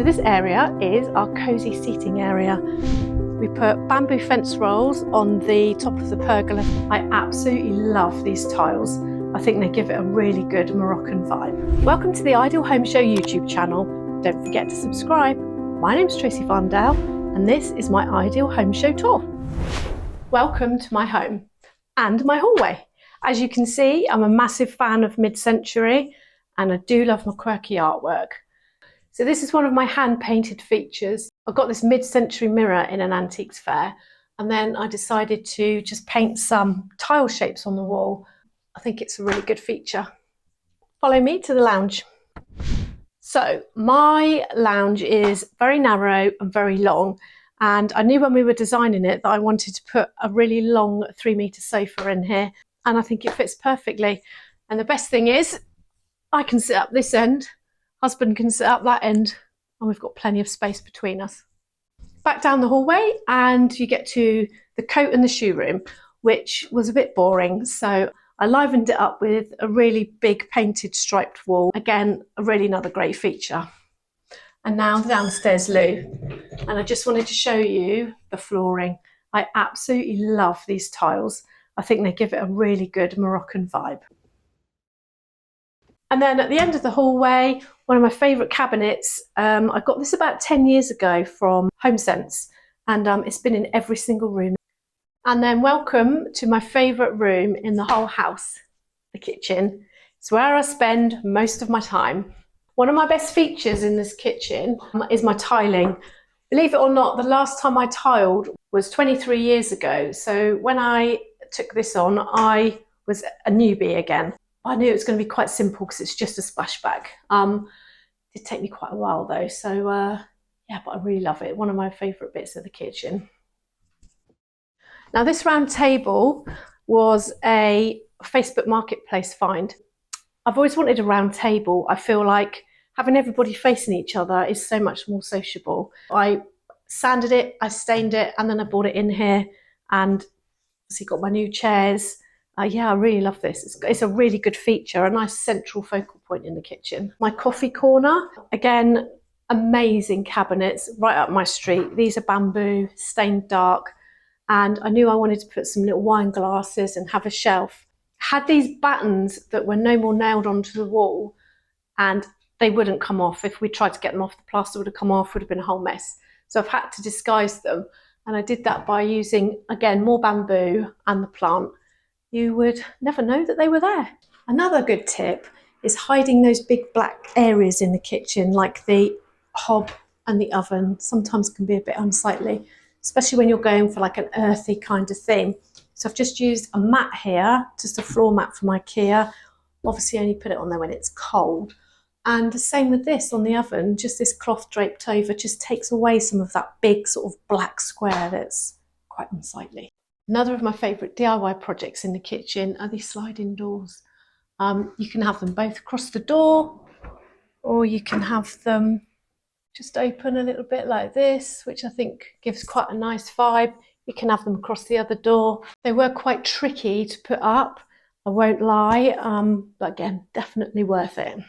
So this area is our cosy seating area. We put bamboo fence rolls on the top of the pergola. I absolutely love these tiles. I think they give it a really good Moroccan vibe. Welcome to the Ideal Home Show YouTube channel. Don't forget to subscribe. My name's Tracey Varndell and this is my Ideal Home Show tour. Welcome to my home and my hallway. As you can see, I'm a massive fan of mid-century and I do love my quirky artwork. So this is one of my hand-painted features. I got this mid-century mirror in an antiques fair and then I decided to just paint some tile shapes on the wall. I think it's a really good feature. Follow me to the lounge. So my lounge is very narrow and very long, and I knew when we were designing it that I wanted to put a really long 3-meter sofa in here, and I think it fits perfectly. And the best thing is I can sit up this end, husband can sit up that end, and we've got plenty of space between us. Back down the hallway and you get to the coat and the shoe room, which was a bit boring, so I livened it up with a really big painted striped wall. Again, really another great feature. And now the downstairs loo. And I just wanted to show you the flooring. I absolutely love these tiles. I think they give it a really good Moroccan vibe. And then at the end of the hallway, one of my favourite cabinets, I got this about 10 years ago from HomeSense, and it's been in every single room. And then welcome to my favourite room in the whole house, the kitchen. It's where I spend most of my time. One of my best features in this kitchen is my tiling. Believe it or not, the last time I tiled was 23 years ago. So when I took this on, I was a newbie again. I knew it was going to be quite simple because it's just a splashback. It did take me quite a while though. So yeah, but I really love it. One of my favourite bits of the kitchen. Now this round table was a Facebook Marketplace find. I've always wanted a round table. I feel like having everybody facing each other is so much more sociable. I sanded it, I stained it, and then I brought it in here and obviously got my new chairs. Yeah, I really love this. It's a really good feature, a nice central focal point in the kitchen. My coffee corner, again, amazing cabinets right up my street. These are bamboo, stained dark. And I knew I wanted to put some little wine glasses and have a shelf. Had these battens that were no more nailed onto the wall and they wouldn't come off. If we tried to get them off, the plaster would have come off, would have been a whole mess. So I've had to disguise them. And I did that by using, again, more bamboo and the plant. You would never know that they were there. Another good tip is hiding those big black areas in the kitchen, like the hob and the oven. Sometimes can be a bit unsightly, especially when you're going for like an earthy kind of theme. So I've just used a mat here, just a floor mat from IKEA. Obviously only put it on there when it's cold. And the same with this on the oven, just this cloth draped over just takes away some of that big sort of black square that's quite unsightly. Another of my favourite DIY projects in the kitchen are these sliding doors. You can have them both across the door, or you can have them just open a little bit like this, which I think gives quite a nice vibe. You can have them across the other door. They were quite tricky to put up, I won't lie, but again, definitely worth it.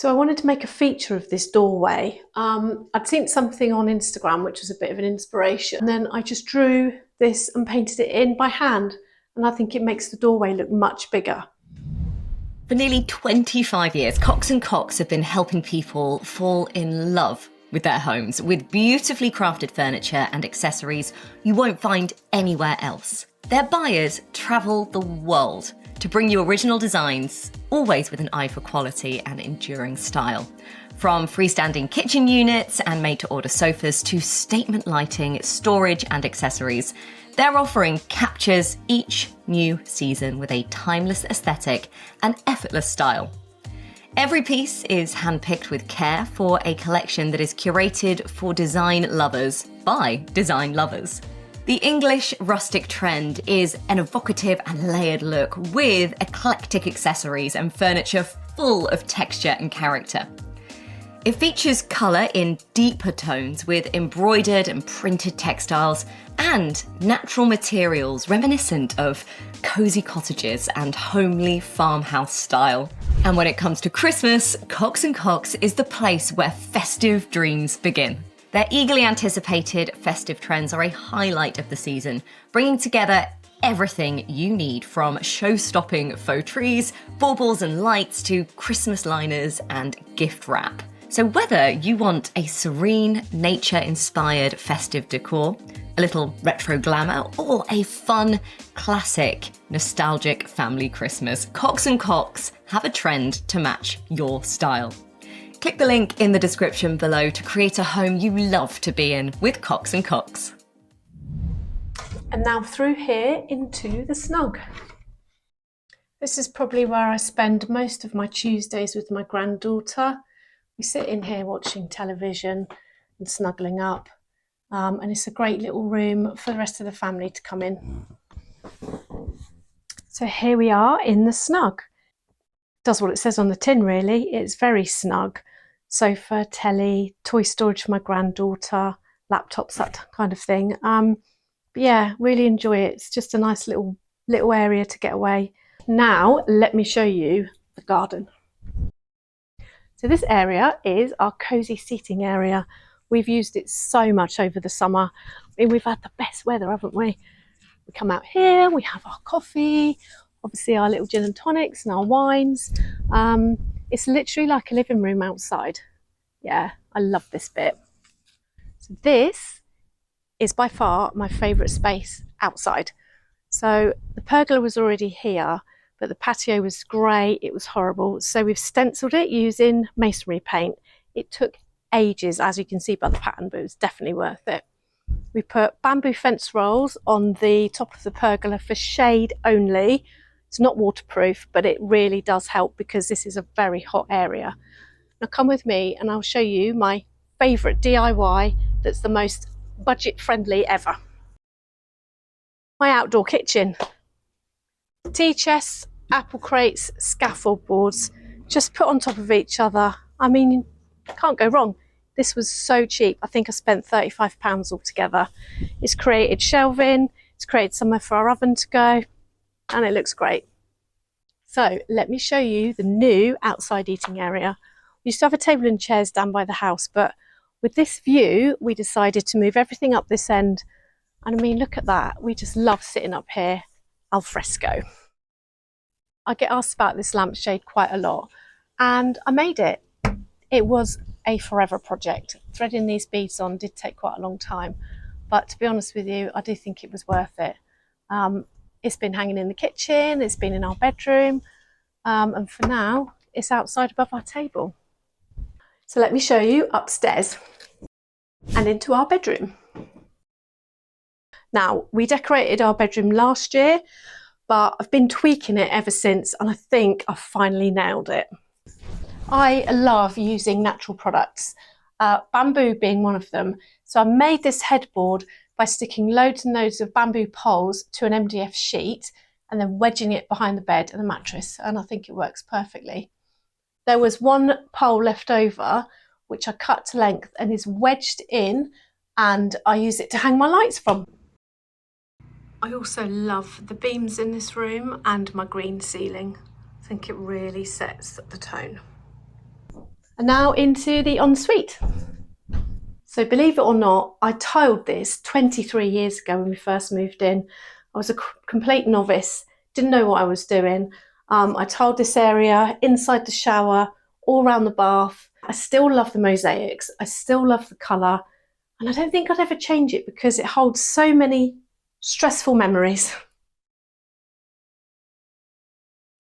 So I wanted to make a feature of this doorway. I'd seen something on Instagram which was a bit of an inspiration, and then I just drew this and painted it in by hand, and I think it makes the doorway look much bigger. For nearly 25 years, Cox & Cox have been helping people fall in love with their homes with beautifully crafted furniture and accessories you won't find anywhere else. Their buyers travel the world to bring you original designs, always with an eye for quality and enduring style. From freestanding kitchen units and made-to-order sofas to statement lighting, storage and accessories, their offering captures each new season with a timeless aesthetic and effortless style. Every piece is handpicked with care for a collection that is curated for design lovers by design lovers. The English rustic trend is an evocative and layered look with eclectic accessories and furniture full of texture and character. It features colour in deeper tones with embroidered and printed textiles and natural materials reminiscent of cosy cottages and homely farmhouse style. And when it comes to Christmas, Cox & Cox is the place where festive dreams begin. Their eagerly anticipated festive trends are a highlight of the season, bringing together everything you need from show-stopping faux trees, baubles and lights to Christmas liners and gift wrap. So whether you want a serene, nature-inspired festive decor, a little retro glamour, or a fun, classic, nostalgic family Christmas, Cox & Cox have a trend to match your style. Click the link in the description below to create a home you love to be in with Cox & Cox. And now through here into the Snug. This is probably where I spend most of my Tuesdays with my granddaughter. We sit in here watching television and snuggling up. And it's a great little room for the rest of the family to come in. So here we are in the Snug. Does what it says on the tin really. It's very snug. Sofa, telly, toy storage for my granddaughter, laptops, that kind of thing. But yeah, really enjoy it. It's just a nice little area to get away. Now let me show you the garden. So this area is our cozy seating area. We've used it so much over the summer. I mean, we've had the best weather, haven't we? We come out here, we have our coffee, obviously our little gin and tonics and our wines. It's literally like a living room outside. Yeah, I love this bit. So this is by far my favourite space outside. So the pergola was already here, but the patio was grey, it was horrible. So we've stenciled it using masonry paint. It took ages, as you can see by the pattern, but it was definitely worth it. We put bamboo fence rolls on the top of the pergola for shade only. It's not waterproof, but it really does help because this is a very hot area. Now come with me and I'll show you my favourite DIY that's the most budget friendly ever. My outdoor kitchen. Tea chests, apple crates, scaffold boards, just put on top of each other. I mean, can't go wrong. This was so cheap. I think I spent £35 altogether. It's created shelving, it's created somewhere for our oven to go, and it looks great. So let me show you the new outside eating area. We used to have a table and chairs down by the house, but with this view, we decided to move everything up this end. And I mean, look at that. We just love sitting up here al fresco. I get asked about this lampshade quite a lot, and I made it. It was a forever project. Threading these beads on did take quite a long time, but to be honest with you, I do think it was worth it. It's been hanging in the kitchen, it's been in our bedroom, and for now, it's outside above our table. So let me show you upstairs and into our bedroom. Now, we decorated our bedroom last year, but I've been tweaking it ever since, and I think I've finally nailed it. I love using natural products, bamboo being one of them. So I made this headboard by sticking loads and loads of bamboo poles to an MDF sheet and then wedging it behind the bed and the mattress, and I think it works perfectly. There was one pole left over, which I cut to length and is wedged in, and I use it to hang my lights from. I also love the beams in this room and my green ceiling. I think it really sets the tone. And now into the ensuite. So believe it or not, I tiled this 23 years ago when we first moved in. I was a complete novice, didn't know what I was doing. I tiled this area inside the shower, all around the bath. I still love the mosaics, I still love the colour, and I don't think I'd ever change it because it holds so many stressful memories.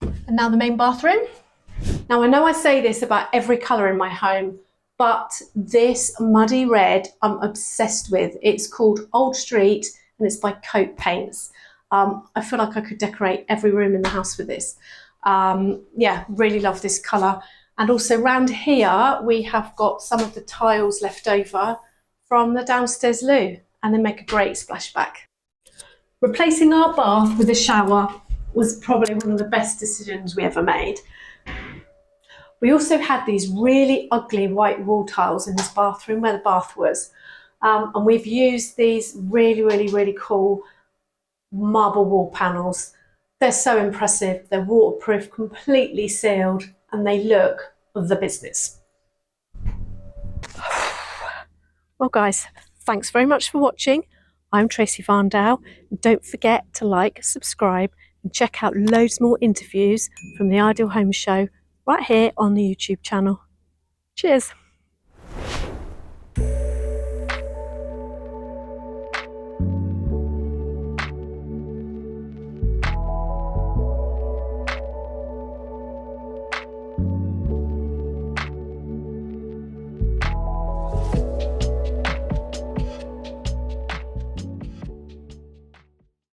And now the main bathroom. Now I know I say this about every colour in my home, but this muddy red I'm obsessed with. It's called Old Street and it's by Coat Paints. I feel like I could decorate every room in the house with this. Yeah, really love this colour. And also round here we have got some of the tiles left over from the downstairs loo, and they make a great splashback. Replacing our bath with a shower was probably one of the best decisions we ever made. We also had these really ugly white wall tiles in this bathroom where the bath was. And we've used these really cool marble wall panels. They're so impressive. They're waterproof, completely sealed, and they look the business. Well guys, thanks very much for watching. I'm Tracey Varndell. Don't forget to like, subscribe and check out loads more interviews from the Ideal Home Show right here on the YouTube channel. Cheers.